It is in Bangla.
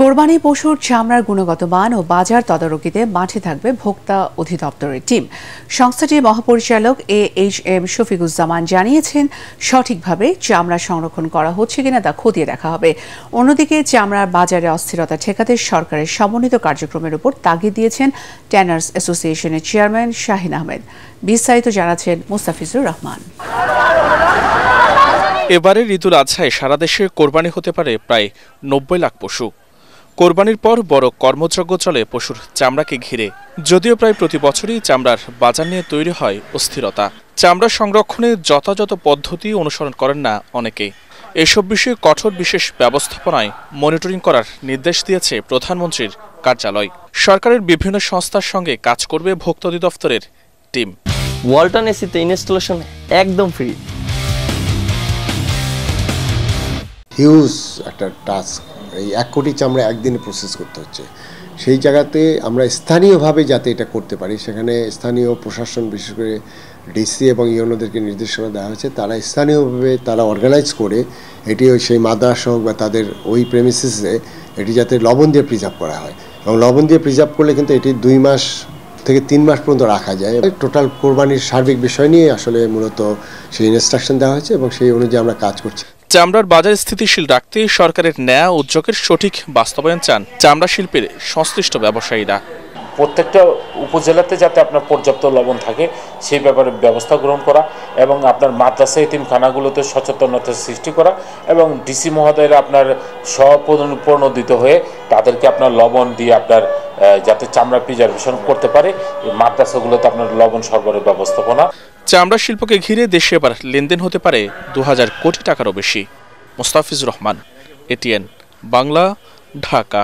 কোরবানি পশুর চামড়ার গুণগত মান ও বাজার তদারকিতে মাঠে থাকবে ভোক্তা অধিদপ্তরের টিম। সংস্থাটির মহাপরিচালক AHM শফিকুজ্জামান জানিয়েছেন, সঠিকভাবে চামড়া সংরক্ষণ করা হচ্ছে কিনা তা খতিয়ে দেখা হবে। অন্যদিকে চামড়ার বাজারে অস্থিরতা ঠেকাতে সরকারের সমন্বিত কার্যক্রমের উপর তাগিদ দিয়েছেন ট্যানার্স অ্যাসোসিয়েশনের চেয়ারম্যান শাহিন আহমেদ। বিস্তারিত জানাচ্ছেন মুস্তাফিজুর রহমান। এবারের ঈদুল আজহায় সারা দেশে কোরবানি হতে পারে প্রায় 90 লাখ পশু। কোরবানির পর বড় কর্মযজ্ঞ চলে পশুর চামড়াকে ঘিরে। যদিও প্রায় প্রতি বছরই চামড়ার বাজার নিয়ে তৈরি হয় অস্থিরতা। চামড়া সংরক্ষণে যথাযথ পদ্ধতি অনুসরণ করেন না অনেকে। এসব বিষয়ে কঠোর বিশেষ ব্যবস্থাপনায় মনিটরিং করার নির্দেশ দিয়েছে প্রধানমন্ত্রীর কার্যালয়। সরকারের বিভিন্ন সংস্থার সঙ্গে কাজ করবে ভোক্তা অধিদপ্তরের টিম। ওয়ালটন এসিতে ইনস্টলেশন একদম ফ্রি। হিউজ একটা টাস্ক, এই 1 কোটি চামড়া একদিনে প্রসেস করতে হচ্ছে। সেই জায়গাতে আমরা স্থানীয়ভাবে যাতে এটা করতে পারি, সেখানে স্থানীয় প্রশাসন, বিশেষ করে ডিসি এবং ইউনোদেরকে নির্দেশনা দেওয়া হয়েছে, তারা স্থানীয়ভাবে তারা অর্গানাইজ করে এটি সেই মাদ্রাসা হোক বা তাদের ওই প্রেমিসিসে এটি যাতে লবণ দিয়ে প্রিজার্ভ করা হয়। এবং লবণ দিয়ে প্রিজার্ভ করলে কিন্তু এটি 2 মাস থেকে 3 মাস পর্যন্ত রাখা যায়। টোটাল কোরবানির সার্বিক বিষয় নিয়ে আসলে মূলত সেই ইনস্ট্রাকশন দেওয়া হয়েছে এবং সেই অনুযায়ী আমরা কাজ করছি। চামড়ার বাজার স্থিতিশীল রাখতে সরকারের নেয়া উদ্যোগের সঠিক বাস্তবায়ন চান চামড়া শিল্পের সংশ্লিষ্ট ব্যবসায়ীরা। প্রত্যেকটা উপজেলাতে যাতে আপনার পর্যাপ্ত লবণ থাকে সেই ব্যাপারে ব্যবস্থা গ্রহণ করা এবং আপনার মাদ্রাসা এতিমখানাগুলোতে সচেতনতা সৃষ্টি করা এবং ডিসি মহোদয়রা আপনার স্বপ্রণোদিত হয়ে তাদেরকে আপনার লবণ দিয়ে আপনার যাতে চামড়া প্রিজার্ভেশন করতে পারে, এই মাদ্রাসাগুলোতে আপনার লবণ সরবরাহের ব্যবস্থাপনা। চামড়া শিল্পকে ঘিরে দেশে এবার লেনদেন হতে পারে 2000 কোটি টাকারও বেশি। মুস্তাফিজুর রহমান, ATN বাংলা, ঢাকা।